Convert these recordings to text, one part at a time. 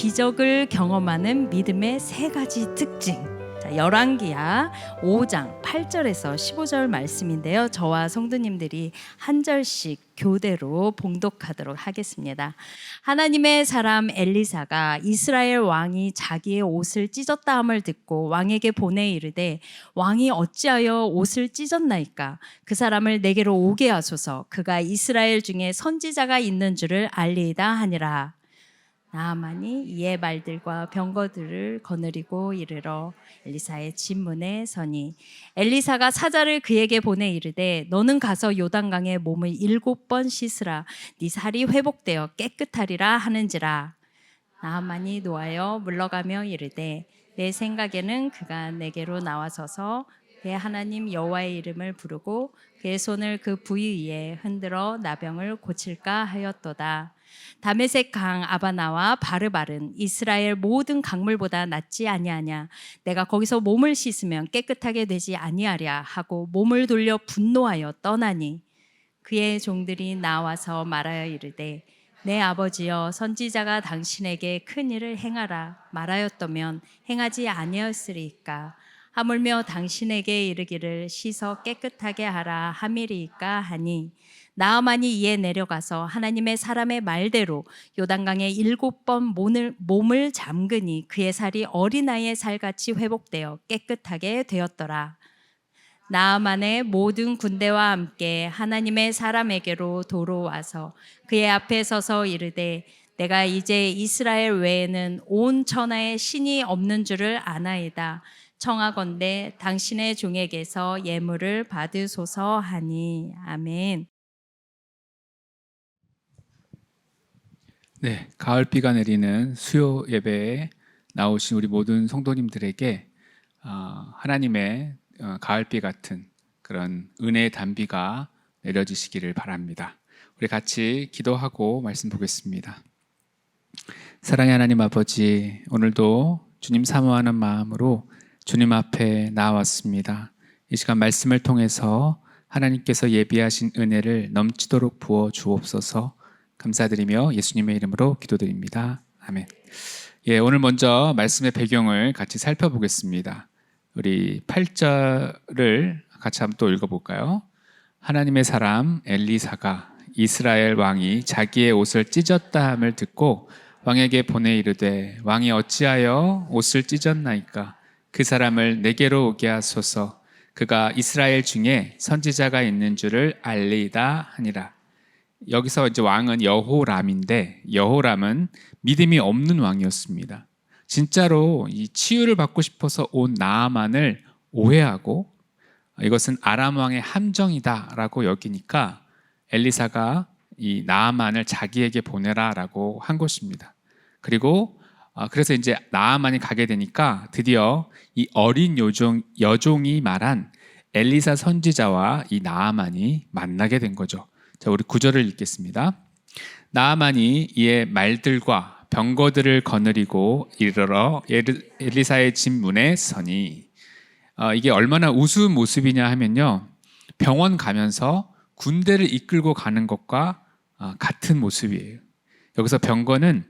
기적을 경험하는 믿음의 세 가지 특징. 자, 열왕기하 5장 8절에서 15절 말씀인데요. 저와 성도님들이 한 절씩 교대로 봉독하도록 하겠습니다. 하나님의 사람 엘리사가 이스라엘 왕이 자기의 옷을 찢었다함을 듣고 왕에게 보내 이르되 왕이 어찌하여 옷을 찢었나이까? 그 사람을 내게로 오게 하소서. 그가 이스라엘 중에 선지자가 있는 줄을 알리이다 하니라. 나아만이 이에 말들과 병거들을 거느리고 이르러 엘리사의 집 문에 서니 엘리사가 사자를 그에게 보내 이르되 너는 가서 요단강에 몸을 7번 씻으라. 네 살이 회복되어 깨끗하리라 하는지라. 나아만이 노하여 물러가며 이르되 내 생각에는 그가 내게로 나와서서 그의 하나님 여호와의 이름을 부르고 그의 손을 그 부위 위에 흔들어 나병을 고칠까 하였도다. 다메섹 강 아바나와 바르바른 이스라엘 모든 강물보다 낫지 아니하냐? 내가 거기서 몸을 씻으면 깨끗하게 되지 아니하랴 하고 몸을 돌려 분노하여 떠나니 그의 종들이 나와서 말하여 이르되 내 아버지여 선지자가 당신에게 큰 일을 행하라 말하였다면 행하지 아니하였으리이까? 하물며 당신에게 이르기를 씻어 깨끗하게 하라 함이리이까 하니 나아만이 이에 내려가서 하나님의 사람의 말대로 요단강에 7번 몸을 잠그니 그의 살이 어린아이의 살같이 회복되어 깨끗하게 되었더라. 나아만의 모든 군대와 함께 하나님의 사람에게로 도로와서 그의 앞에 서서 이르되 내가 이제 이스라엘 외에는 온 천하에 신이 없는 줄을 아나이다. 청하건대 당신의 종에게서 예물을 받으소서 하니. 아멘. 네, 가을비가 내리는 수요 예배에 나오신 우리 모든 성도님들에게 하나님의 가을비 같은 그런 은혜의 단비가 내려지시기를 바랍니다. 우리 같이 기도하고 말씀 보겠습니다. 사랑의 하나님 아버지, 오늘도 주님 사모하는 마음으로 주님 앞에 나왔습니다. 이 시간 말씀을 통해서 하나님께서 예비하신 은혜를 넘치도록 부어 주옵소서. 감사드리며 예수님의 이름으로 기도드립니다. 아멘. 오늘 먼저 말씀의 배경을 같이 살펴보겠습니다. 우리 8절을 같이 한번 또 읽어볼까요? 하나님의 사람 엘리사가 이스라엘 왕이 자기의 옷을 찢었다함을 듣고 왕에게 보내 이르되 왕이 어찌하여 옷을 찢었나이까? 그 사람을 내게로 오게 하소서. 그가 이스라엘 중에 선지자가 있는 줄을 알리이다 하니라. 여기서 이제 왕은 여호람인데 여호람은 믿음이 없는 왕이었습니다. 진짜로 이 치유를 받고 싶어서 온 나아만을 오해하고 이것은 아람 왕의 함정이다라고 여기니까 엘리사가 이 나아만을 자기에게 보내라라고 한 것입니다. 그리고 그래서 이제 나아만이 가게 되니까 드디어 이 어린 여종이 말한 엘리사 선지자와 이 나아만이 만나게 된 거죠. 자, 우리 9절을 읽겠습니다. 나아만이 이에 말들과 병거들을 거느리고 이르러 엘리사의 집 문에 서니 이게 얼마나 우스운 모습이냐 하면요, 병원 가면서 군대를 이끌고 가는 것과 같은 모습이에요. 여기서 병거는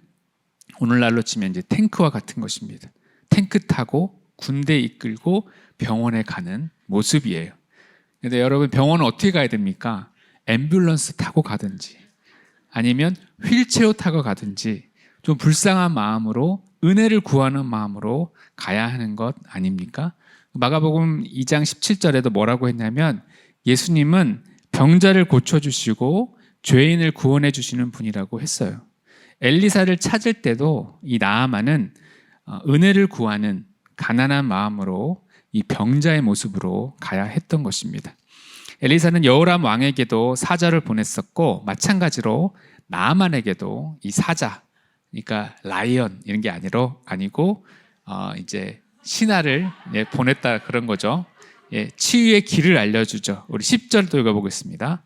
오늘날로 치면 이제 탱크와 같은 것입니다. 탱크 타고 군대 이끌고 병원에 가는 모습이에요. 근데 여러분, 병원은 어떻게 가야 됩니까? 앰뷸런스 타고 가든지 아니면 휠체어 타고 가든지 좀 불쌍한 마음으로 은혜를 구하는 마음으로 가야 하는 것 아닙니까? 마가복음 2장 17절에도 뭐라고 했냐면 예수님은 병자를 고쳐주시고 죄인을 구원해 주시는 분이라고 했어요. 엘리사를 찾을 때도 이 나아만은 은혜를 구하는 가난한 마음으로 이 병자의 모습으로 가야 했던 것입니다. 엘리사는 여호람 왕에게도 사자를 보냈었고 마찬가지로 나아만에게도 이 사자, 그러니까 라이언 이런 게 아니고 이제 신하를 보냈다 그런 거죠. 치유의 길을 알려주죠. 우리 10절도 읽어보겠습니다.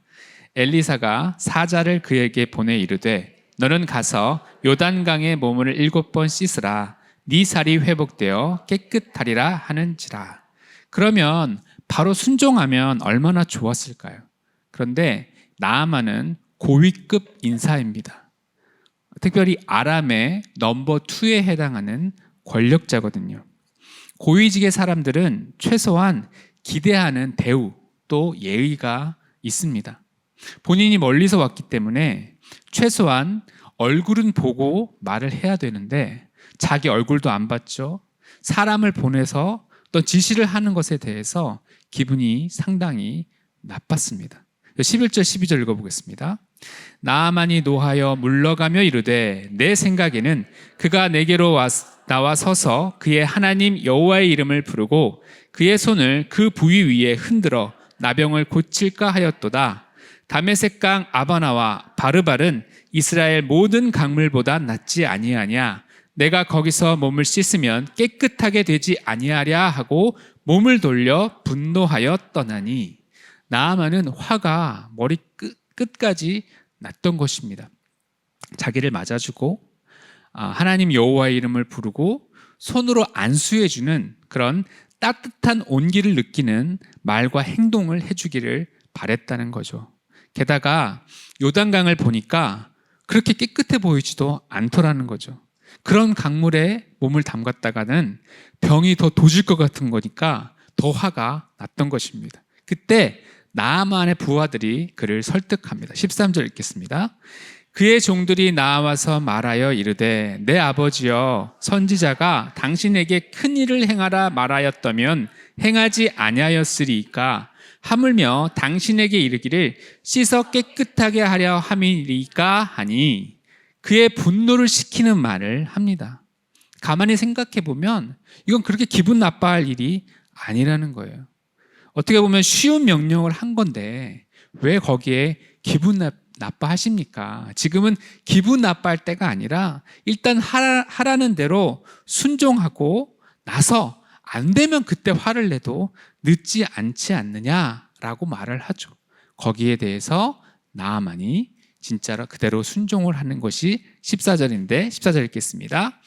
엘리사가 사자를 그에게 보내 이르되 너는 가서 요단강에 몸을 7번 씻으라. 네 살이 회복되어 깨끗하리라 하는지라. 그러면 바로 순종하면 얼마나 좋았을까요? 그런데 나아만은 고위급 인사입니다. 특별히 아람의 넘버 2에 해당하는 권력자거든요. 고위직의 사람들은 최소한 기대하는 대우 또 예의가 있습니다. 본인이 멀리서 왔기 때문에 최소한 얼굴은 보고 말을 해야 되는데 자기 얼굴도 안 봤죠. 사람을 보내서 어떤 지시를 하는 것에 대해서 기분이 상당히 나빴습니다. 11절 12절 읽어보겠습니다. 나아만이 노하여 물러가며 이르되 내 생각에는 그가 내게로 나와 서서 그의 하나님 여호와의 이름을 부르고 그의 손을 그 부위 위에 흔들어 나병을 고칠까 하였도다. 다메섹강 아바나와 바르발은 이스라엘 모든 강물보다 낫지 아니하냐. 내가 거기서 몸을 씻으면 깨끗하게 되지 아니하랴 하고 몸을 돌려 분노하여 떠나니. 나아만은 화가 머리 끝까지 났던 것입니다. 자기를 맞아주고 하나님 여호와의 이름을 부르고 손으로 안수해주는 그런 따뜻한 온기를 느끼는 말과 행동을 해주기를 바랬다는 거죠. 게다가 요단강을 보니까 그렇게 깨끗해 보이지도 않더라는 거죠. 그런 강물에 몸을 담갔다가는 병이 더 도질 것 같은 거니까 더 화가 났던 것입니다. 그때 나아만의 부하들이 그를 설득합니다. 13절 읽겠습니다. 그의 종들이 나와서 말하여 이르되 내 아버지여 선지자가 당신에게 큰 일을 행하라 말하였다면 행하지 아니하였으리이까 하물며 당신에게 이르기를 씻어 깨끗하게 하려 함이리까 하니 그의 분노를 식히는 말을 합니다. 가만히 생각해 보면 이건 그렇게 기분 나빠할 일이 아니라는 거예요. 어떻게 보면 쉬운 명령을 한 건데 왜 거기에 기분 나빠하십니까? 지금은 기분 나빠할 때가 아니라 일단 하라는 대로 순종하고 나서 안 되면 그때 화를 내도 늦지 않지 않느냐라고 말을 하죠. 거기에 대해서 나아만이 진짜로 그대로 순종을 하는 것이 14절인데 14절 읽겠습니다.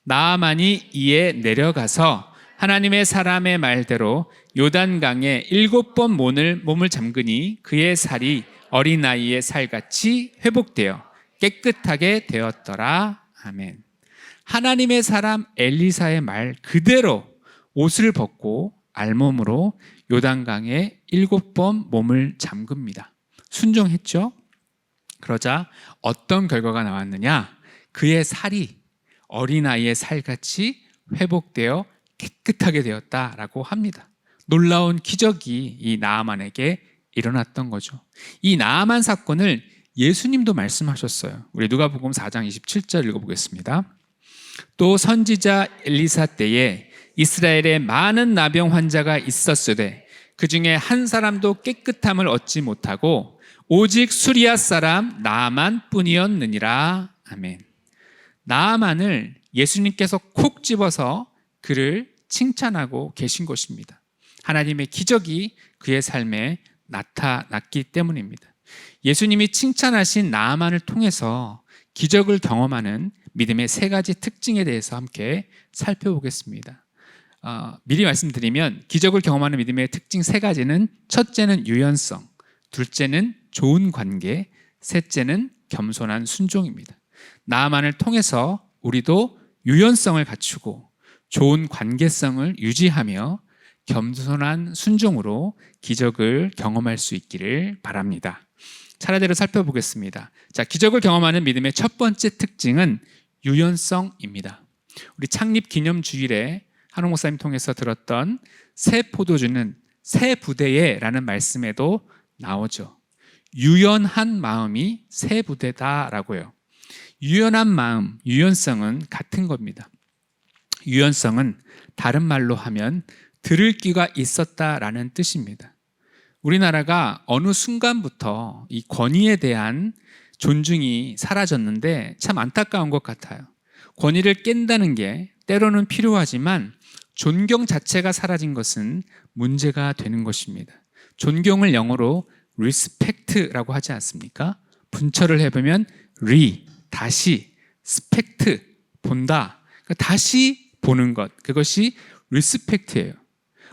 나아만이 이에 내려가서 하나님의 사람의 말대로 요단강에 7번 몸을 잠그니 그의 살이 어린아이의 살같이 회복되어 깨끗하게 되었더라. 아멘. 하나님의 사람 엘리사의 말 그대로 옷을 벗고 알몸으로 요단강에 7번 몸을 잠깁니다. 순종했죠? 그러자 어떤 결과가 나왔느냐? 그의 살이 어린아이의 살같이 회복되어 깨끗하게 되었다라고 합니다. 놀라운 기적이 이 나아만에게 일어났던 거죠. 이 나아만 사건을 예수님도 말씀하셨어요. 우리 누가복음 4장 27절 읽어보겠습니다. 또 선지자 엘리사 때에 이스라엘에 많은 나병 환자가 있었으되 그 중에 한 사람도 깨끗함을 얻지 못하고 오직 수리아 사람 나아만 뿐이었느니라. 아멘. 나아만을 예수님께서 콕 집어서 그를 칭찬하고 계신 것입니다. 하나님의 기적이 그의 삶에 나타났기 때문입니다. 예수님이 칭찬하신 나아만을 통해서 기적을 경험하는 믿음의 3가지 특징에 대해서 함께 살펴보겠습니다. 미리 말씀드리면 기적을 경험하는 믿음의 특징 3가지는 첫째는 유연성, 둘째는 좋은 관계, 셋째는 겸손한 순종입니다. 나아만을 통해서 우리도 유연성을 갖추고 좋은 관계성을 유지하며 겸손한 순종으로 기적을 경험할 수 있기를 바랍니다. 차례대로 살펴보겠습니다. 자, 기적을 경험하는 믿음의 첫 번째 특징은 유연성입니다. 우리 창립 기념 주일에 한홍 목사님 통해서 들었던 새 포도주는 새 부대에라는 말씀에도 나오죠. 유연한 마음이 새 부대다라고요. 유연한 마음, 유연성은 같은 겁니다. 유연성은 다른 말로 하면 들을 귀가 있었다라는 뜻입니다. 우리나라가 어느 순간부터 이 권위에 대한 존중이 사라졌는데 참 안타까운 것 같아요. 권위를 깬다는 게 때로는 필요하지만 존경 자체가 사라진 것은 문제가 되는 것입니다. 존경을 영어로 respect라고 하지 않습니까? 분철을 해보면 다시, spect, 본다. 그러니까 다시 보는 것, 그것이 respect예요.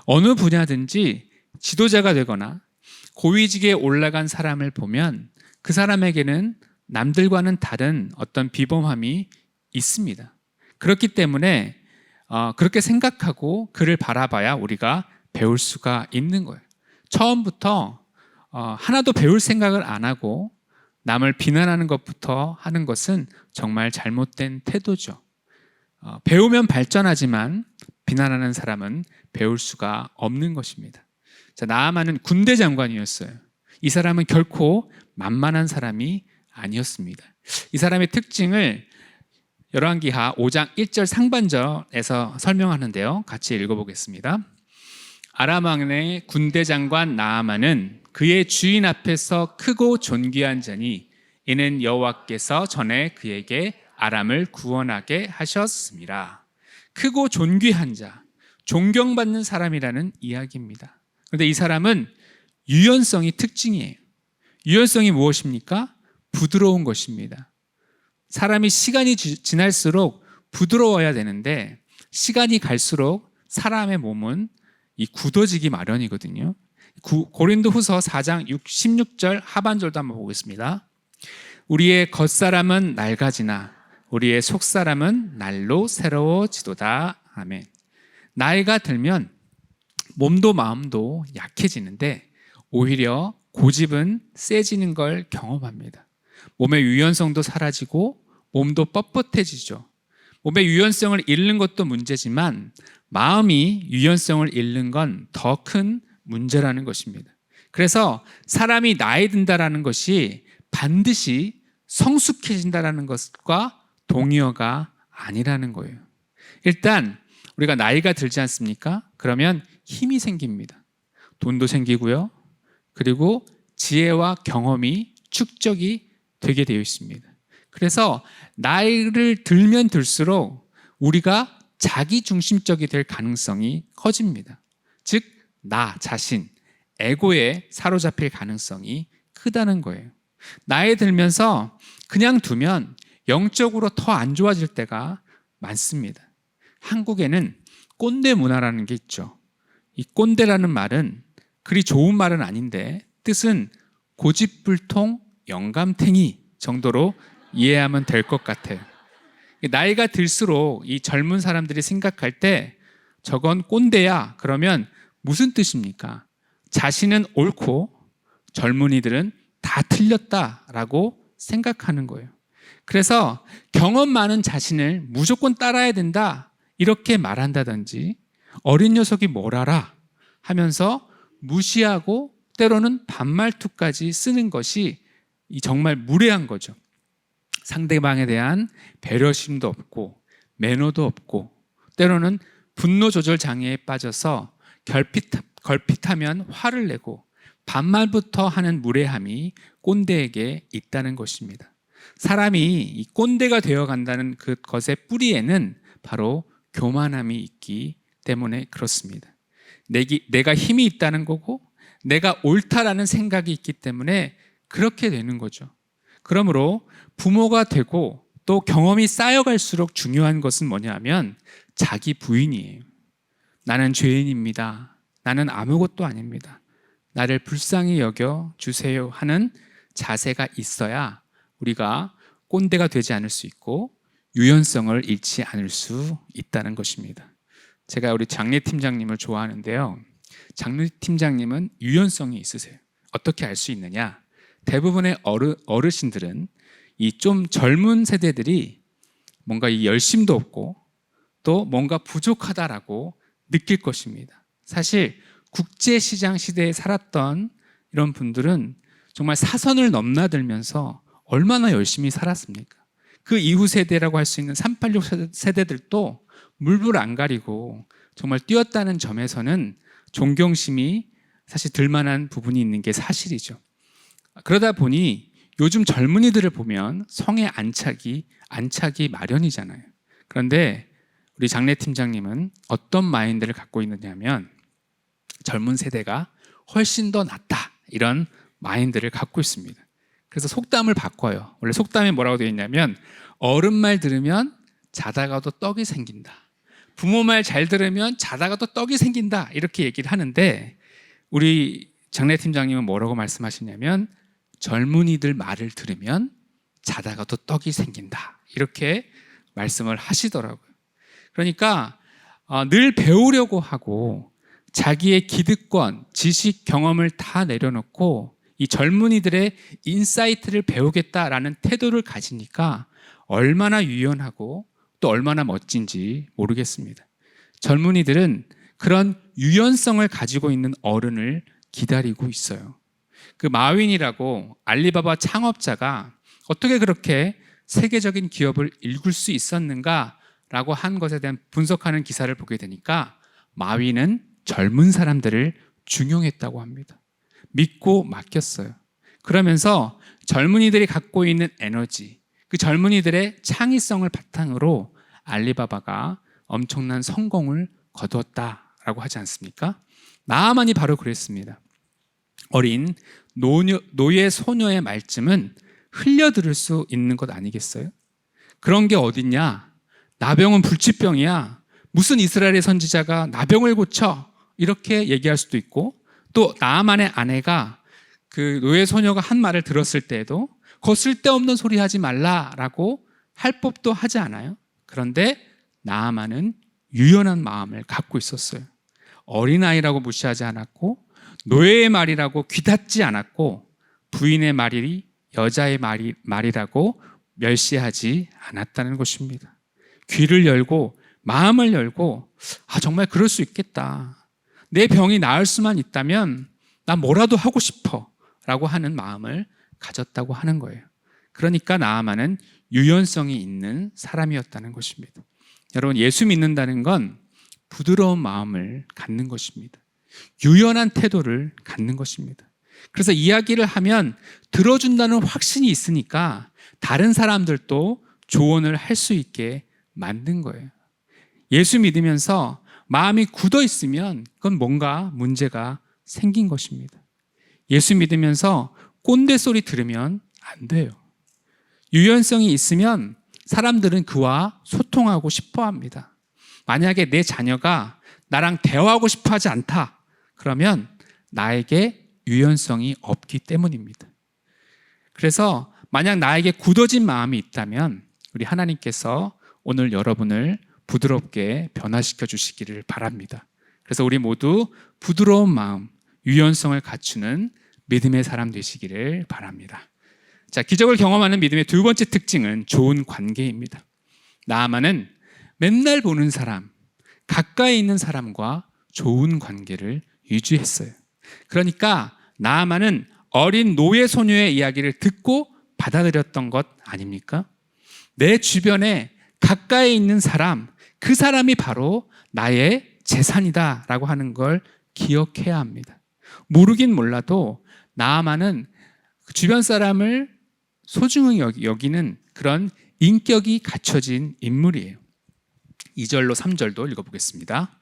어느 분야든지 지도자가 되거나 고위직에 올라간 사람을 보면 그 사람에게는 남들과는 다른 어떤 비범함이 있습니다. 그렇기 때문에 그렇게 생각하고 그를 바라봐야 우리가 배울 수가 있는 거예요. 처음부터 하나도 배울 생각을 안 하고 남을 비난하는 것부터 하는 것은 정말 잘못된 태도죠. 배우면 발전하지만 비난하는 사람은 배울 수가 없는 것입니다. 자, 나아만은 군대 장관이었어요. 이 사람은 결코 만만한 사람이 아니었습니다. 이 사람의 특징을 열왕기하 5장 1절 상반절에서 설명하는데요. 같이 읽어보겠습니다. 아람 왕의 군대 장관 나아만은 그의 주인 앞에서 크고 존귀한 자니 이는 여호와께서 전에 그에게 아람을 구원하게 하셨습니다. 크고 존귀한 자, 존경받는 사람이라는 이야기입니다. 그런데 이 사람은 유연성이 특징이에요. 유연성이 무엇입니까? 부드러운 것입니다. 사람이 시간이 지날수록 부드러워야 되는데 시간이 갈수록 사람의 몸은 굳어지기 마련이거든요. 고린도후서 4장 16절 하반절도 한번 보겠습니다. 우리의 겉사람은 낡아지나 우리의 속사람은 날로 새로워지도다. 아멘. 나이가 들면 몸도 마음도 약해지는데 오히려 고집은 세지는 걸 경험합니다. 몸의 유연성도 사라지고 몸도 뻣뻣해지죠. 몸의 유연성을 잃는 것도 문제지만 마음이 유연성을 잃는 건 더 큰 문제라는 것입니다. 그래서 사람이 나이 든다라는 것이 반드시 성숙해진다라는 것과 동의어가 아니라는 거예요. 일단 우리가 나이가 들지 않습니까? 그러면 힘이 생깁니다. 돈도 생기고요. 그리고 지혜와 경험이 축적이 되게 되어 있습니다. 그래서 나이를 들면 들수록 우리가 자기중심적이 될 가능성이 커집니다. 즉, 나 자신, 에고에 사로잡힐 가능성이 크다는 거예요. 나이 들면서 그냥 두면 영적으로 더 안 좋아질 때가 많습니다. 한국에는 꼰대 문화라는 게 있죠. 이 꼰대라는 말은 그리 좋은 말은 아닌데 뜻은 고집불통 영감탱이 정도로 이해하면 될 것 같아요. 나이가 들수록 이 젊은 사람들이 생각할 때 저건 꼰대야 그러면 무슨 뜻입니까? 자신은 옳고 젊은이들은 다 틀렸다라고 생각하는 거예요. 그래서 경험 많은 자신을 무조건 따라야 된다 이렇게 말한다든지 어린 녀석이 뭘 알아 하면서 무시하고 때로는 반말투까지 쓰는 것이 정말 무례한 거죠. 상대방에 대한 배려심도 없고 매너도 없고 때로는 분노 조절 장애에 빠져서 걸핏하면 화를 내고 반말부터 하는 무례함이 꼰대에게 있다는 것입니다. 사람이 이 꼰대가 되어간다는 그것의 뿌리에는 바로 교만함이 있기 때문에 그렇습니다. 내가 힘이 있다는 거고 내가 옳다라는 생각이 있기 때문에 그렇게 되는 거죠. 그러므로 부모가 되고 또 경험이 쌓여갈수록 중요한 것은 뭐냐 하면 자기 부인이에요. 나는 죄인입니다. 나는 아무것도 아닙니다. 나를 불쌍히 여겨 주세요 하는 자세가 있어야 우리가 꼰대가 되지 않을 수 있고 유연성을 잃지 않을 수 있다는 것입니다. 제가 우리 장례 팀장님을 좋아하는데요. 장례 팀장님은 유연성이 있으세요. 어떻게 알 수 있느냐? 대부분의 어르신들은 이 좀 젊은 세대들이 뭔가 이 열심도 없고 또 뭔가 부족하다라고 느낄 것입니다. 사실 국제시장 시대에 살았던 이런 분들은 정말 사선을 넘나들면서 얼마나 열심히 살았습니까? 그 이후 세대라고 할 수 있는 386 세대들도 물불 안 가리고 정말 뛰었다는 점에서는 존경심이 사실 들만한 부분이 있는 게 사실이죠. 그러다 보니 요즘 젊은이들을 보면 성에 안착이 마련이잖아요. 그런데 우리 장례 팀장님은 어떤 마인드를 갖고 있느냐면 젊은 세대가 훨씬 더 낫다 이런 마인드를 갖고 있습니다. 그래서 속담을 바꿔요. 원래 속담에 뭐라고 되어 있냐면 어른 말 들으면 자다가도 떡이 생긴다. 부모 말 잘 들으면 자다가도 떡이 생긴다. 이렇게 얘기를 하는데 우리 장례 팀장님은 뭐라고 말씀하시냐면 젊은이들 말을 들으면 자다가 또 떡이 생긴다. 이렇게 말씀을 하시더라고요. 그러니까 늘 배우려고 하고 자기의 기득권, 지식, 경험을 다 내려놓고 이 젊은이들의 인사이트를 배우겠다라는 태도를 가지니까 얼마나 유연하고 또 얼마나 멋진지 모르겠습니다. 젊은이들은 그런 유연성을 가지고 있는 어른을 기다리고 있어요. 그 마윈이라고 알리바바 창업자가 어떻게 그렇게 세계적인 기업을 일굴 수 있었는가라고 한 것에 대한 분석하는 기사를 보게 되니까 마윈은 젊은 사람들을 중용했다고 합니다. 믿고 맡겼어요. 그러면서 젊은이들이 갖고 있는 에너지, 그 젊은이들의 창의성을 바탕으로 알리바바가 엄청난 성공을 거두었다라고 하지 않습니까? 나아만이 바로 그랬습니다. 어린 노예 소녀의 말씀은 흘려들을 수 있는 것 아니겠어요? 그런 게 어딨냐? 나병은 불치병이야. 무슨 이스라엘의 선지자가 나병을 고쳐? 이렇게 얘기할 수도 있고, 또 나아만의 아내가 그 노예 소녀가 한 말을 들었을 때에도 그 쓸데없는 소리 하지 말라라고 할 법도 하지 않아요? 그런데 나아만은 유연한 마음을 갖고 있었어요. 어린아이라고 무시하지 않았고, 노예의 말이라고 귀닫지 않았고, 부인의 말이 여자의 말이라고 멸시하지 않았다는 것입니다. 귀를 열고 마음을 열고 정말 그럴 수 있겠다. 내 병이 나을 수만 있다면 나 뭐라도 하고 싶어 라고 하는 마음을 가졌다고 하는 거예요. 그러니까 나아만은 유연성이 있는 사람이었다는 것입니다. 여러분, 예수 믿는다는 건 부드러운 마음을 갖는 것입니다. 유연한 태도를 갖는 것입니다. 그래서 이야기를 하면 들어준다는 확신이 있으니까 다른 사람들도 조언을 할 수 있게 만든 거예요. 예수 믿으면서 마음이 굳어 있으면 그건 뭔가 문제가 생긴 것입니다. 예수 믿으면서 꼰대 소리 들으면 안 돼요. 유연성이 있으면 사람들은 그와 소통하고 싶어 합니다. 만약에 내 자녀가 나랑 대화하고 싶어 하지 않다, 그러면 나에게 유연성이 없기 때문입니다. 그래서 만약 나에게 굳어진 마음이 있다면 우리 하나님께서 오늘 여러분을 부드럽게 변화시켜 주시기를 바랍니다. 그래서 우리 모두 부드러운 마음, 유연성을 갖추는 믿음의 사람 되시기를 바랍니다. 자, 기적을 경험하는 믿음의 두 번째 특징은 좋은 관계입니다. 나아만은 맨날 보는 사람, 가까이 있는 사람과 좋은 관계를 유지했어요. 그러니까 나아만은 어린 노예 소녀의 이야기를 듣고 받아들였던 것 아닙니까? 내 주변에 가까이 있는 사람, 그 사람이 바로 나의 재산이다라고 하는 걸 기억해야 합니다. 모르긴 몰라도 나아만은 주변 사람을 소중히 여기는 그런 인격이 갖춰진 인물이에요. 2절로 3절도 읽어보겠습니다.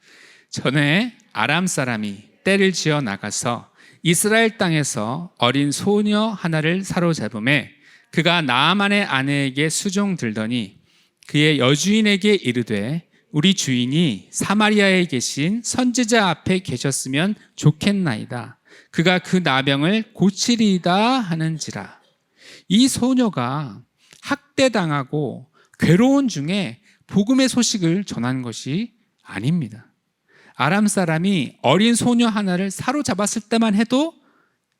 전에 아람 사람이 떼를 지어 나가서 이스라엘 땅에서 어린 소녀 하나를 사로잡음에 그가 나아만의 아내에게 수종 들더니 그의 여주인에게 이르되 우리 주인이 사마리아에 계신 선지자 앞에 계셨으면 좋겠나이다. 그가 그 나병을 고치리이다 하는지라. 이 소녀가 학대당하고 괴로운 중에 복음의 소식을 전한 것이 아닙니다. 아람 사람이 어린 소녀 하나를 사로잡았을 때만 해도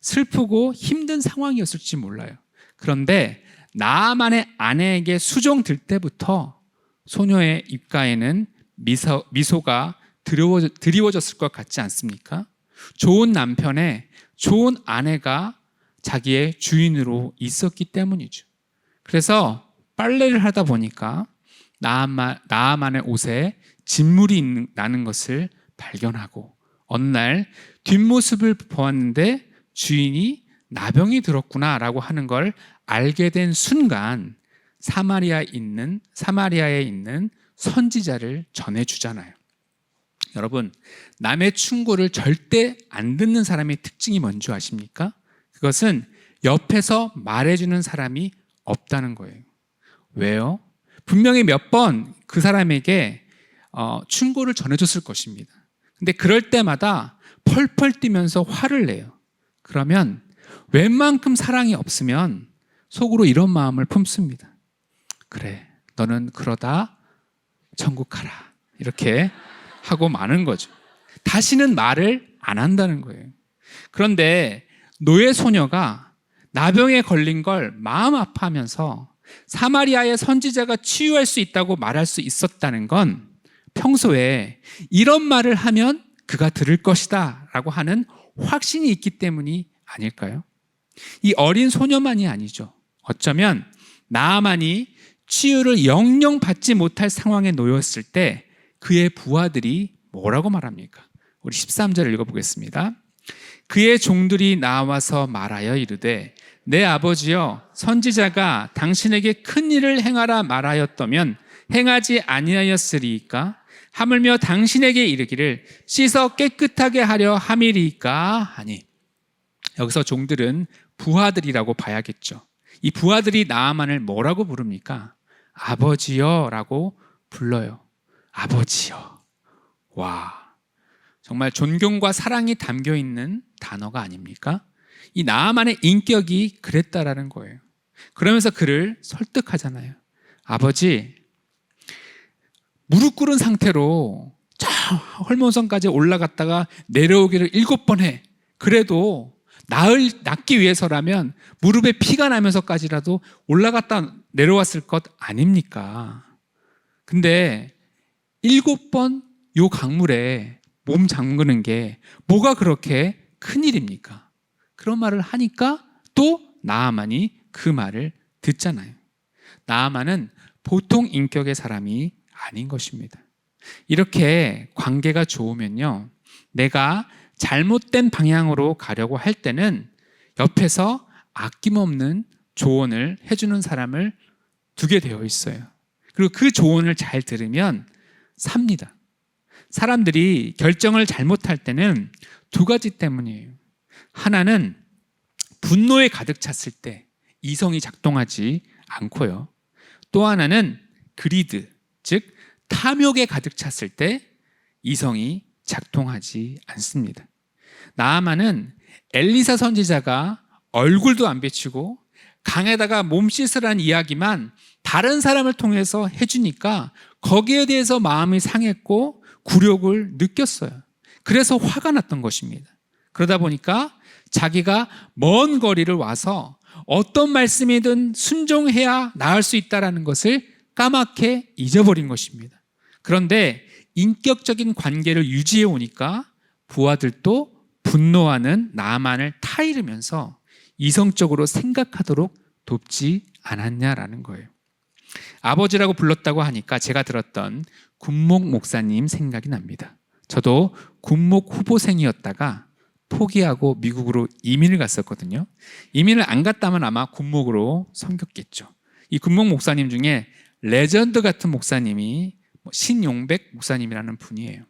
슬프고 힘든 상황이었을지 몰라요. 그런데 나아만의 아내에게 수종 들 때부터 소녀의 입가에는 미소가 드리워졌을 것 같지 않습니까? 좋은 남편의 좋은 아내가 자기의 주인으로 있었기 때문이죠. 그래서 빨래를 하다 보니까 나아만의 옷에 진물이 나는 것을 발견하고 어느 날 뒷모습을 보았는데 주인이 나병이 들었구나라고 하는 걸 알게 된 순간 사마리아에 있는 선지자를 전해주잖아요. 여러분, 남의 충고를 절대 안 듣는 사람의 특징이 뭔지 아십니까? 그것은 옆에서 말해주는 사람이 없다는 거예요. 왜요? 분명히 몇 번 그 사람에게 충고를 전해줬을 것입니다. 근데 그럴 때마다 펄펄 뛰면서 화를 내요. 그러면 웬만큼 사랑이 없으면 속으로 이런 마음을 품습니다. 그래, 너는 그러다 천국 가라. 이렇게 하고 마는 거죠. 다시는 말을 안 한다는 거예요. 그런데 노예 소녀가 나병에 걸린 걸 마음 아파하면서 사마리아의 선지자가 치유할 수 있다고 말할 수 있었다는 건 평소에 이런 말을 하면 그가 들을 것이다 라고 하는 확신이 있기 때문이 아닐까요? 이 어린 소녀만이 아니죠. 어쩌면 나아만이 치유를 영영 받지 못할 상황에 놓였을 때 그의 부하들이 뭐라고 말합니까? 우리 13절을 읽어보겠습니다. 그의 종들이 나와서 말하여 이르되 내 아버지여 선지자가 당신에게 큰 일을 행하라 말하였다면 행하지 아니하였으리이까? 하물며 당신에게 이르기를 씻어 깨끗하게 하려 함이리이까 하니. 여기서 종들은 부하들이라고 봐야겠죠. 이 부하들이 나아만을 뭐라고 부릅니까? 아버지여 라고 불러요. 아버지여. 와, 정말 존경과 사랑이 담겨 있는 단어가 아닙니까? 이 나아만의 인격이 그랬다라는 거예요. 그러면서 그를 설득하잖아요. 아버지, 무릎 꿇은 상태로 저 헐몬성까지 올라갔다가 내려오기를 7번 해. 그래도 낫기 위해서라면 무릎에 피가 나면서까지라도 올라갔다 내려왔을 것 아닙니까? 근데 7번 요 강물에 몸 잠그는 게 뭐가 그렇게 큰일입니까? 그런 말을 하니까 또 나아만이 그 말을 듣잖아요. 나아만은 보통 인격의 사람이 아닌 것입니다. 이렇게 관계가 좋으면요, 내가 잘못된 방향으로 가려고 할 때는 옆에서 아낌없는 조언을 해주는 사람을 두게 되어 있어요. 그리고 그 조언을 잘 들으면 삽니다. 사람들이 결정을 잘못할 때는 두 가지 때문이에요. 하나는 분노에 가득 찼을 때 이성이 작동하지 않고요. 또 하나는 그리드, 즉 탐욕에 가득 찼을 때 이성이 작동하지 않습니다. 나아만은 엘리사 선지자가 얼굴도 안 비치고 강에다가 몸 씻으라는 이야기만 다른 사람을 통해서 해주니까 거기에 대해서 마음이 상했고 굴욕을 느꼈어요. 그래서 화가 났던 것입니다. 그러다 보니까 자기가 먼 거리를 와서 어떤 말씀이든 순종해야 나을 수 있다는 것을 까맣게 잊어버린 것입니다. 그런데 인격적인 관계를 유지해 오니까 부하들도 분노하는 나아만을 타이르면서 이성적으로 생각하도록 돕지 않았냐라는 거예요. 아버지라고 불렀다고 하니까 제가 들었던 군목 목사님 생각이 납니다. 저도 군목 후보생이었다가 포기하고 미국으로 이민을 갔었거든요. 이민을 안 갔다면 아마 군목으로 섬겼겠죠. 이 군목 목사님 중에 레전드 같은 목사님이 신용백 목사님이라는 분이에요.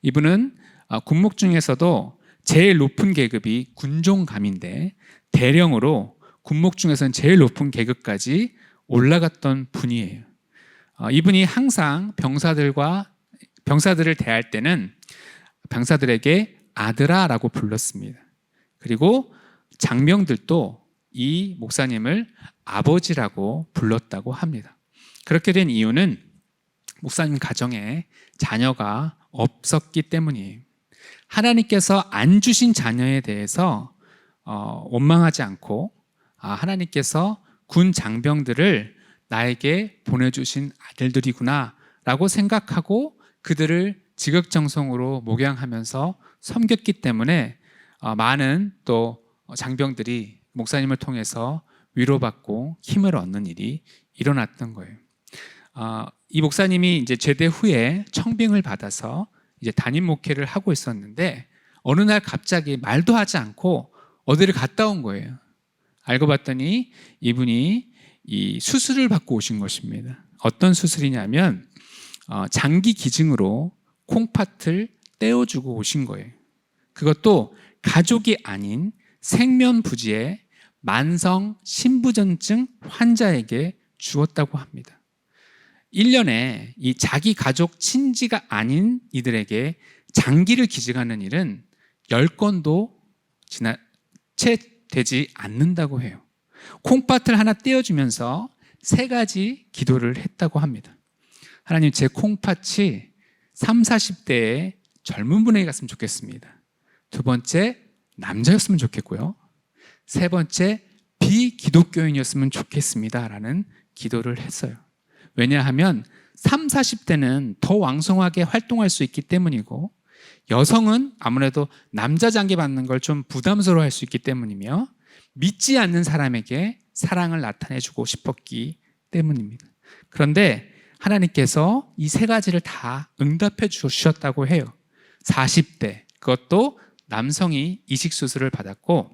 이분은 군목 중에서도 제일 높은 계급이 군종감인데 대령으로 군목 중에서는 제일 높은 계급까지 올라갔던 분이에요. 이분이 항상 병사들을 대할 때는 병사들에게 아들아라고 불렀습니다. 그리고 장병들도 이 목사님을 아버지라고 불렀다고 합니다. 그렇게 된 이유는 목사님 가정에 자녀가 없었기 때문이에요. 하나님께서 안 주신 자녀에 대해서 원망하지 않고 하나님께서 군 장병들을 나에게 보내주신 아들들이구나 라고 생각하고 그들을 지극정성으로 목양하면서 섬겼기 때문에 많은 또 장병들이 목사님을 통해서 위로받고 힘을 얻는 일이 일어났던 거예요. 이 목사님이 이제 제대 후에 청빙을 받아서 이제 담임 목회를 하고 있었는데 어느 날 갑자기 말도 하지 않고 어디를 갔다 온 거예요. 알고 봤더니 이분이 이 수술을 받고 오신 것입니다. 어떤 수술이냐면 장기 기증으로 콩팥을 떼어주고 오신 거예요. 그것도 가족이 아닌 생면부지의 만성 신부전증 환자에게 주었다고 합니다. 1년에 이 자기 가족 친지가 아닌 이들에게 장기를 기증하는 일은 10건도 채 되지 않는다고 해요. 콩팥을 하나 떼어주면서 3가지 기도를 했다고 합니다. 하나님, 제 콩팥이 30, 40대의 젊은 분에게 갔으면 좋겠습니다. 2번째, 남자였으면 좋겠고요. 3번째, 비기독교인이었으면 좋겠습니다 라는 기도를 했어요. 왜냐하면 30, 40대는 더 왕성하게 활동할 수 있기 때문이고, 여성은 아무래도 남자 장기 받는 걸 좀 부담스러워할 수 있기 때문이며, 믿지 않는 사람에게 사랑을 나타내주고 싶었기 때문입니다. 그런데 하나님께서 이 3가지를 다 응답해 주셨다고 해요. 40대, 그것도 남성이 이식수술을 받았고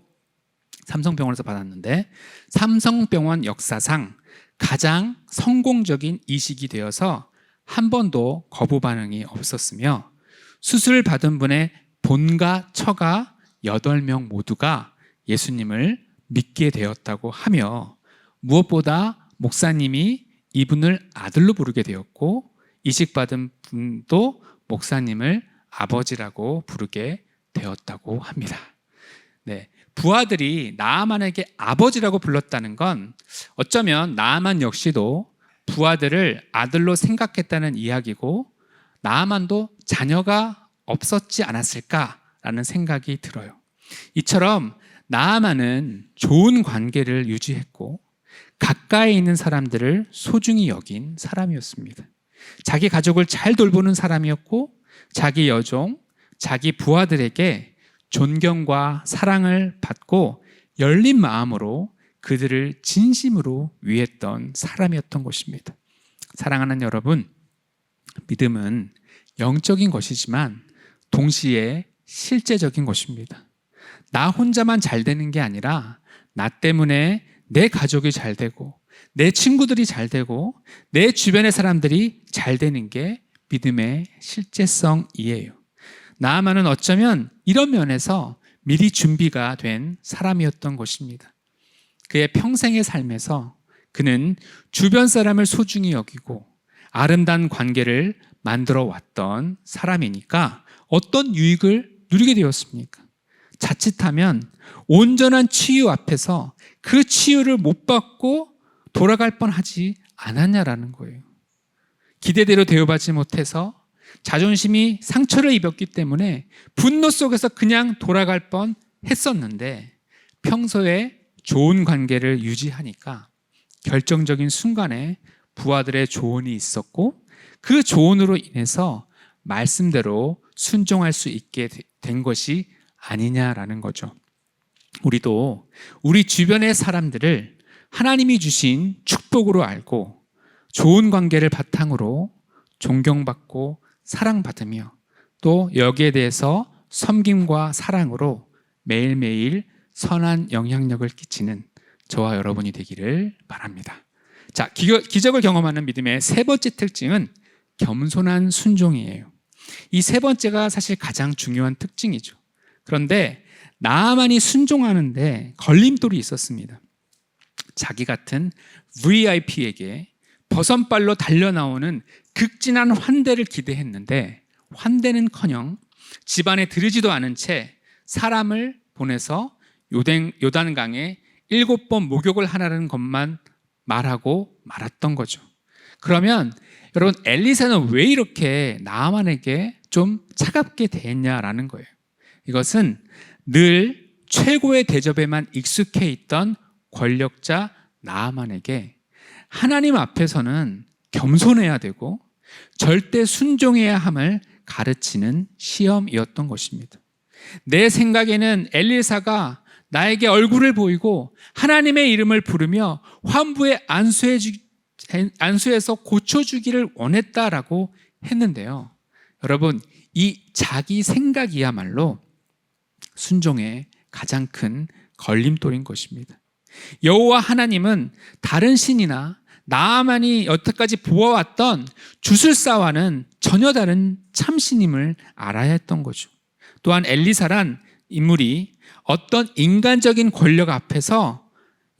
삼성병원에서 받았는데, 삼성병원 역사상 가장 성공적인 이식이 되어서 한 번도 거부 반응이 없었으며, 수술을 받은 분의 본가 처가 8명 모두가 예수님을 믿게 되었다고 하며, 무엇보다 목사님이 이분을 아들로 부르게 되었고, 이식받은 분도 목사님을 아버지라고 부르게 되었다고 합니다. 네, 부하들이 나아만에게 아버지라고 불렀다는 건 어쩌면 나아만 역시도 부하들을 아들로 생각했다는 이야기고, 나아만도 자녀가 없었지 않았을까라는 생각이 들어요. 이처럼 나아만은 좋은 관계를 유지했고 가까이 있는 사람들을 소중히 여긴 사람이었습니다. 자기 가족을 잘 돌보는 사람이었고, 자기 여종, 자기 부하들에게 존경과 사랑을 받고 열린 마음으로 그들을 진심으로 위했던 사람이었던 것입니다. 사랑하는 여러분, 믿음은 영적인 것이지만 동시에 실제적인 것입니다. 나 혼자만 잘 되는 게 아니라 나 때문에 내 가족이 잘 되고 내 친구들이 잘 되고 내 주변의 사람들이 잘 되는 게 믿음의 실제성이에요. 나아만은 어쩌면 이런 면에서 미리 준비가 된 사람이었던 것입니다. 그의 평생의 삶에서 그는 주변 사람을 소중히 여기고 아름다운 관계를 만들어 왔던 사람이니까 어떤 유익을 누리게 되었습니까? 자칫하면 온전한 치유 앞에서 그 치유를 못 받고 돌아갈 뻔하지 않았냐라는 거예요. 기대대로 대우받지 못해서 자존심이 상처를 입었기 때문에 분노 속에서 그냥 돌아갈 뻔 했었는데, 평소에 좋은 관계를 유지하니까 결정적인 순간에 부하들의 조언이 있었고, 그 조언으로 인해서 말씀대로 순종할 수 있게 된 것이 아니냐라는 거죠. 우리도 우리 주변의 사람들을 하나님이 주신 축복으로 알고 좋은 관계를 바탕으로 존경받고 사랑받으며, 또 여기에 대해서 섬김과 사랑으로 매일매일 선한 영향력을 끼치는 저와 여러분이 되기를 바랍니다. 자, 기적을 경험하는 믿음의 3번째 특징은 겸손한 순종이에요. 이 3번째가 사실 가장 중요한 특징이죠. 그런데 나아만이 순종하는데 걸림돌이 있었습니다. 자기 같은 VIP에게 버선발로 달려나오는 극진한 환대를 기대했는데, 환대는커녕 집안에 들이지도 않은 채 사람을 보내서 요단강에 7번 목욕을 하라는 것만 말하고 말았던 거죠. 그러면 여러분, 엘리사는 왜 이렇게 나아만에게 좀 차갑게 대했냐라는 거예요. 이것은 늘 최고의 대접에만 익숙해 있던 권력자 나아만에게 하나님 앞에서는 겸손해야 되고 절대 순종해야 함을 가르치는 시험이었던 것입니다. 내 생각에는 엘리사가 나에게 얼굴을 보이고 하나님의 이름을 부르며 환부에 안수해서 고쳐주기를 원했다라고 했는데요. 여러분, 이 자기 생각이야말로 순종의 가장 큰 걸림돌인 것입니다. 여호와 하나님은 다른 신이나 나아만이 여태까지 보아왔던 주술사와는 전혀 다른 참신임을 알아야 했던 거죠. 또한 엘리사란 인물이 어떤 인간적인 권력 앞에서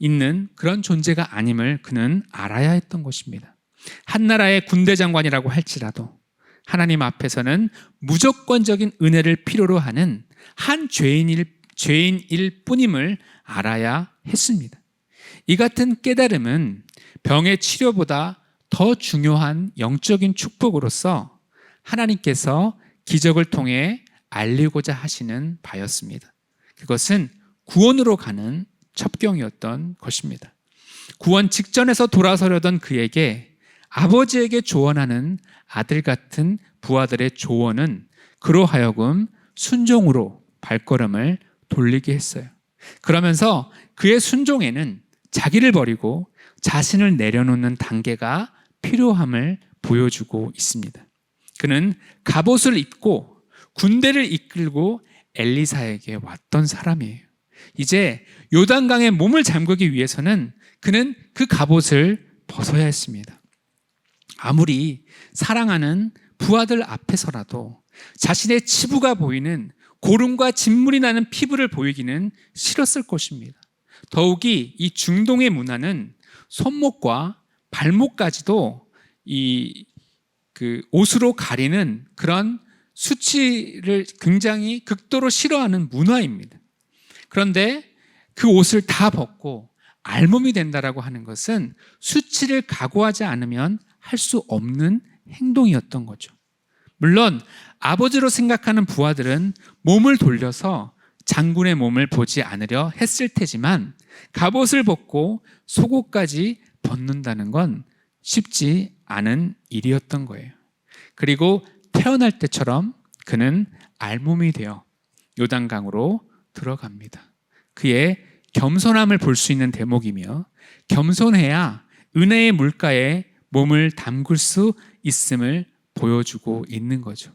있는 그런 존재가 아님을 그는 알아야 했던 것입니다. 한 나라의 군대 장관이라고 할지라도 하나님 앞에서는 무조건적인 은혜를 필요로 하는 한 죄인일 뿐임을 알아야 했습니다. 이 같은 깨달음은 병의 치료보다 더 중요한 영적인 축복으로서 하나님께서 기적을 통해 알리고자 하시는 바였습니다. 그것은 구원으로 가는 첩경이었던 것입니다. 구원 직전에서 돌아서려던 그에게 아버지에게 조언하는 아들 같은 부하들의 조언은 그로 하여금 순종으로 발걸음을 돌리게 했어요. 그러면서 그의 순종에는 자기를 버리고 자신을 내려놓는 단계가 필요함을 보여주고 있습니다. 그는 갑옷을 입고 군대를 이끌고 엘리사에게 왔던 사람이에요. 이제 요단강에 몸을 잠그기 위해서는 그는 그 갑옷을 벗어야 했습니다. 아무리 사랑하는 부하들 앞에서라도 자신의 치부가 보이는 고름과 진물이 나는 피부를 보이기는 싫었을 것입니다. 더욱이 이 중동의 문화는 손목과 발목까지도 그 옷으로 가리는 그런 수치를 굉장히 극도로 싫어하는 문화입니다. 그런데 그 옷을 다 벗고 알몸이 된다라고 하는 것은 수치를 각오하지 않으면 할 수 없는 행동이었던 거죠. 물론 아버지로 생각하는 부하들은 몸을 돌려서 장군의 몸을 보지 않으려 했을 테지만 갑옷을 벗고 속옷까지 벗는다는 건 쉽지 않은 일이었던 거예요. 그리고 태어날 때처럼 그는 알몸이 되어 요단강으로 들어갑니다. 그의 겸손함을 볼 수 있는 대목이며 겸손해야 은혜의 물가에 몸을 담글 수 있음을 보여주고 있는 거죠.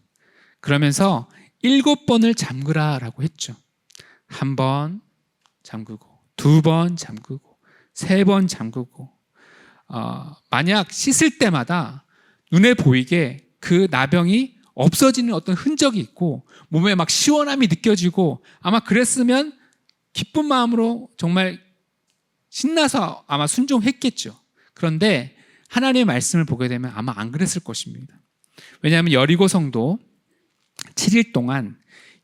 그러면서 7번을 잠그라라고 했죠. 1번 잠그고 2번 잠그고 3번 잠그고 만약 씻을 때마다 눈에 보이게 그 나병이 없어지는 어떤 흔적이 있고 몸에 막 시원함이 느껴지고 아마 그랬으면 기쁜 마음으로 정말 신나서 아마 순종했겠죠. 그런데 하나님의 말씀을 보게 되면 아마 안 그랬을 것입니다. 왜냐하면 여리고 성도 7일 동안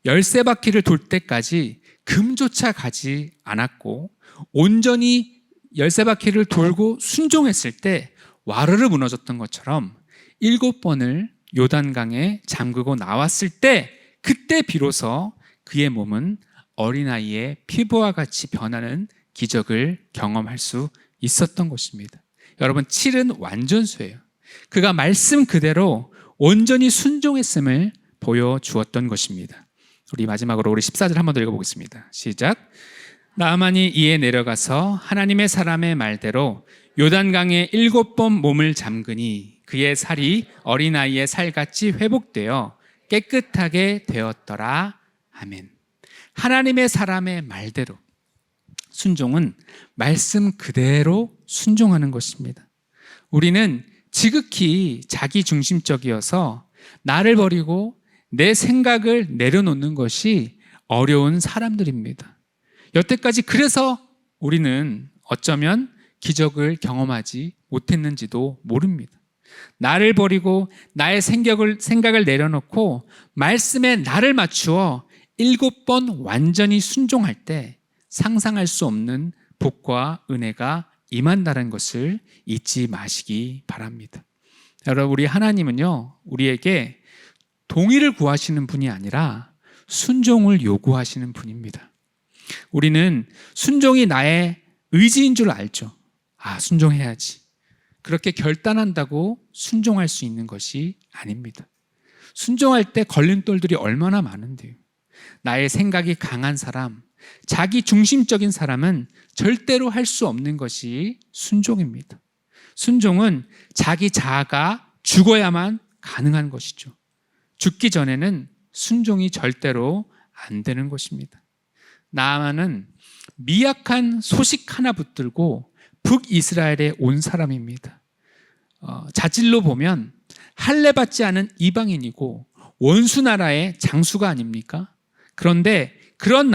13바퀴를 돌 때까지 금조차 가지 않았고 온전히 13바퀴를 돌고 순종했을 때 와르르 무너졌던 것처럼 7번을 요단강에 잠그고 나왔을 때 그때 비로소 그의 몸은 어린아이의 피부와 같이 변하는 기적을 경험할 수 있었던 것입니다. 여러분 7은 완전수예요. 그가 말씀 그대로 온전히 순종했음을 보여주었던 것입니다. 우리 마지막으로 우리 14절 한 번 더 읽어보겠습니다. 시작. 나아만이 이에 내려가서 하나님의 사람의 말대로 요단강에 7번 몸을 잠그니 그의 살이 어린아이의 살같이 회복되어 깨끗하게 되었더라. 아멘. 하나님의 사람의 말대로 순종은 말씀 그대로 순종하는 것입니다. 우리는 지극히 자기중심적이어서 나를 버리고 내 생각을 내려놓는 것이 어려운 사람들입니다. 여태까지 그래서 우리는 어쩌면 기적을 경험하지 못했는지도 모릅니다. 나를 버리고 나의 생각을 내려놓고 말씀에 나를 맞추어 7번 완전히 순종할 때 상상할 수 없는 복과 은혜가 임한다는 것을 잊지 마시기 바랍니다. 여러분, 우리 하나님은요, 우리에게 동의를 구하시는 분이 아니라 순종을 요구하시는 분입니다. 우리는 순종이 나의 의지인 줄 알죠. 순종해야지. 그렇게 결단한다고 순종할 수 있는 것이 아닙니다. 순종할 때 걸림돌들이 얼마나 많은데요. 나의 생각이 강한 사람, 자기 중심적인 사람은 절대로 할 수 없는 것이 순종입니다. 순종은 자기 자아가 죽어야만 가능한 것이죠. 죽기 전에는 순종이 절대로 안 되는 것입니다. 나아만은 미약한 소식 하나 붙들고 북이스라엘에 온 사람입니다. 자질로 보면 할례받지 않은 이방인이고 원수 나라의 장수가 아닙니까? 그런데 그런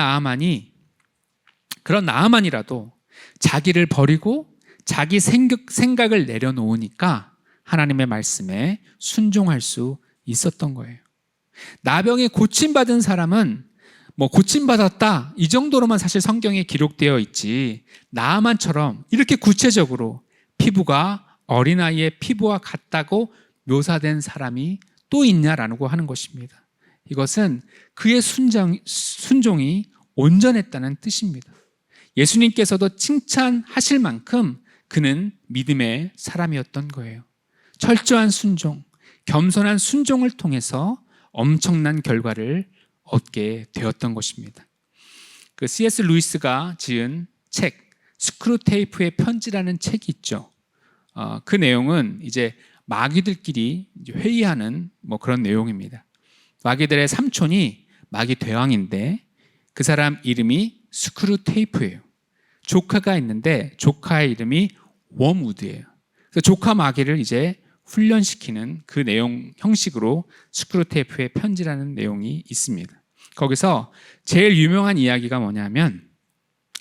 나아만이라도 자기를 버리고 자기 생각을 내려놓으니까 하나님의 말씀에 순종할 수 있었던 거예요. 나병에 고침받은 사람은 뭐 고침받았다 이 정도로만 사실 성경에 기록되어 있지 나아만처럼 이렇게 구체적으로 피부가 어린아이의 피부와 같다고 묘사된 사람이 또 있냐라고 하는 것입니다. 이것은 그의 순종이 온전했다는 뜻입니다. 예수님께서도 칭찬하실 만큼 그는 믿음의 사람이었던 거예요. 철저한 순종, 겸손한 순종을 통해서 엄청난 결과를 얻게 되었던 것입니다. 그 C.S. 루이스가 지은 책 스크루테이프의 편지라는 책이 있죠. 그 내용은 이제 마귀들끼리 회의하는 뭐 그런 내용입니다. 마귀들의 삼촌이 마귀 대왕인데 그 사람 이름이 스크루테이프예요. 조카가 있는데 조카의 이름이 웜우드예요. 그래서 조카 마귀를 이제 훈련시키는 그 내용 형식으로 스크루테이프의 편지라는 내용이 있습니다. 거기서 제일 유명한 이야기가 뭐냐면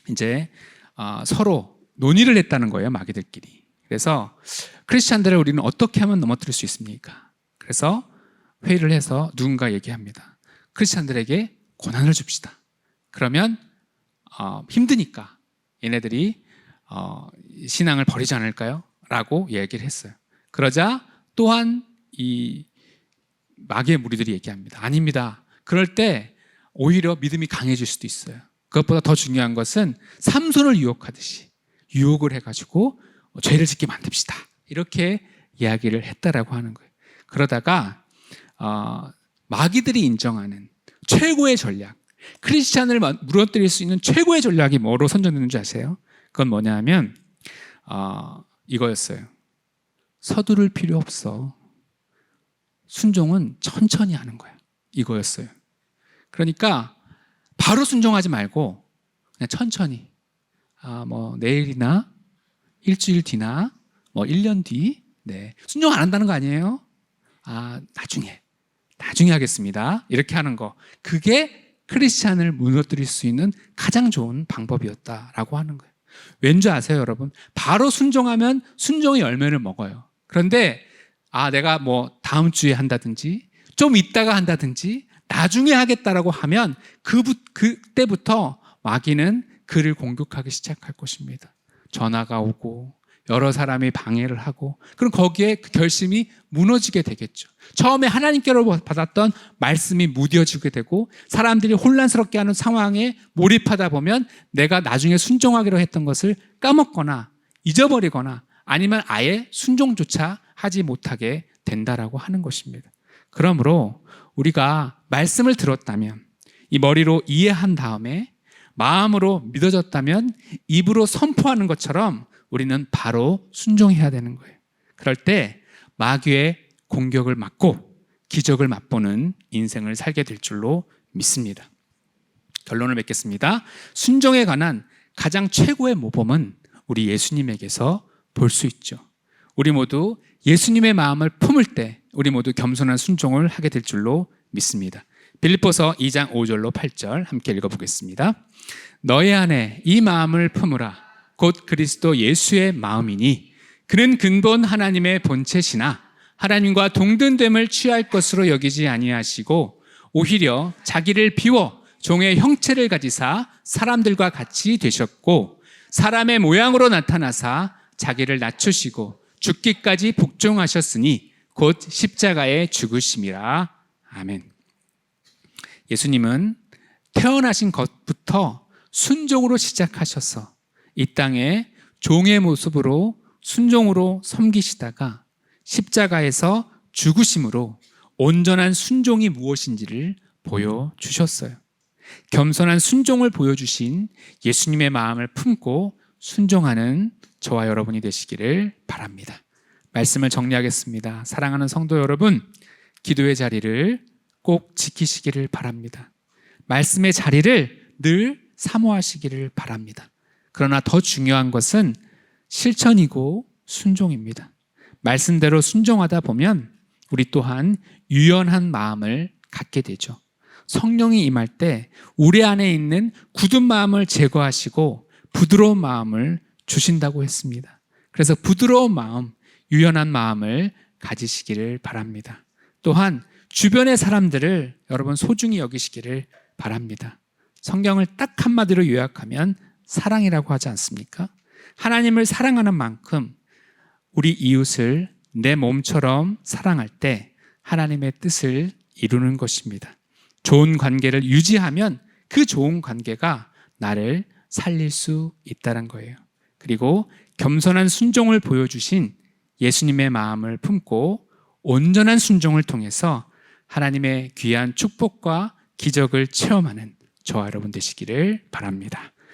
이제 서로 논의를 했다는 거예요, 마귀들끼리. 그래서 크리스찬들을 우리는 어떻게 하면 넘어뜨릴 수 있습니까? 그래서 회의를 해서 누군가 얘기합니다. 크리스찬들에게 고난을 줍시다. 그러면 힘드니까 얘네들이 신앙을 버리지 않을까요? 라고 얘기를 했어요. 그러자 또한 이 마귀의 무리들이 얘기합니다. 아닙니다. 그럴 때 오히려 믿음이 강해질 수도 있어요. 그것보다 더 중요한 것은 삼손을 유혹하듯이 유혹을 해가지고 죄를 짓게 만듭시다. 이렇게 이야기를 했다라고 하는 거예요. 그러다가 마귀들이 인정하는 최고의 전략, 크리스찬을 무너뜨릴 수 있는 최고의 전략이 뭐로 선정되는 줄 아세요? 그건 뭐냐면 이거였어요. 서두를 필요 없어. 순종은 천천히 하는 거야. 이거였어요. 그러니까 바로 순종하지 말고 그냥 천천히 뭐 내일이나 일주일 뒤나 뭐 1년 뒤 순종 안 한다는 거 아니에요? 나중에 하겠습니다. 이렇게 하는 거. 그게 크리스찬을 무너뜨릴 수 있는 가장 좋은 방법이었다라고 하는 거예요. 왠지 아세요, 여러분? 바로 순종하면 순종의 열매를 먹어요. 그런데 내가 뭐 다음 주에 한다든지 좀 있다가 한다든지 나중에 하겠다라고 하면 그때부터 마귀는 그를 공격하기 시작할 것입니다. 전화가 오고 여러 사람이 방해를 하고 그럼 거기에 그 결심이 무너지게 되겠죠. 처음에 하나님께로 받았던 말씀이 무뎌지게 되고 사람들이 혼란스럽게 하는 상황에 몰입하다 보면 내가 나중에 순종하기로 했던 것을 까먹거나 잊어버리거나 아니면 아예 순종조차 하지 못하게 된다라고 하는 것입니다. 그러므로 우리가 말씀을 들었다면 이 머리로 이해한 다음에 마음으로 믿어졌다면 입으로 선포하는 것처럼 우리는 바로 순종해야 되는 거예요. 그럴 때 마귀의 공격을 막고 기적을 맛보는 인생을 살게 될 줄로 믿습니다. 결론을 맺겠습니다. 순종에 관한 가장 최고의 모범은 우리 예수님에게서 볼 수 있죠. 우리 모두 예수님의 마음을 품을 때 우리 모두 겸손한 순종을 하게 될 줄로 믿습니다. 빌립보서 2장 5절로 8절 함께 읽어보겠습니다. 너희 안에 이 마음을 품으라. 곧 그리스도 예수의 마음이니 그는 근본 하나님의 본체시나 하나님과 동등됨을 취할 것으로 여기지 아니하시고 오히려 자기를 비워 종의 형체를 가지사 사람들과 같이 되셨고 사람의 모양으로 나타나사 자기를 낮추시고 죽기까지 복종하셨으니 곧 십자가에 죽으심이라. 아멘. 예수님은 태어나신 것부터 순종으로 시작하셔서 이 땅에 종의 모습으로 순종으로 섬기시다가 십자가에서 죽으심으로 온전한 순종이 무엇인지를 보여주셨어요. 겸손한 순종을 보여주신 예수님의 마음을 품고 순종하는 저와 여러분이 되시기를 바랍니다. 말씀을 정리하겠습니다. 사랑하는 성도 여러분, 기도의 자리를 꼭 지키시기를 바랍니다. 말씀의 자리를 늘 사모하시기를 바랍니다. 그러나 더 중요한 것은 실천이고 순종입니다. 말씀대로 순종하다 보면 우리 또한 유연한 마음을 갖게 되죠. 성령이 임할 때 우리 안에 있는 굳은 마음을 제거하시고 부드러운 마음을 주신다고 했습니다. 그래서 부드러운 마음, 유연한 마음을 가지시기를 바랍니다. 또한 주변의 사람들을 여러분 소중히 여기시기를 바랍니다. 성경을 딱 한마디로 요약하면 사랑이라고 하지 않습니까? 하나님을 사랑하는 만큼 우리 이웃을 내 몸처럼 사랑할 때 하나님의 뜻을 이루는 것입니다. 좋은 관계를 유지하면 그 좋은 관계가 나를 살릴 수 있다는 거예요. 그리고 겸손한 순종을 보여주신 예수님의 마음을 품고 온전한 순종을 통해서 하나님의 귀한 축복과 기적을 체험하는 저와 여러분 되시기를 바랍니다.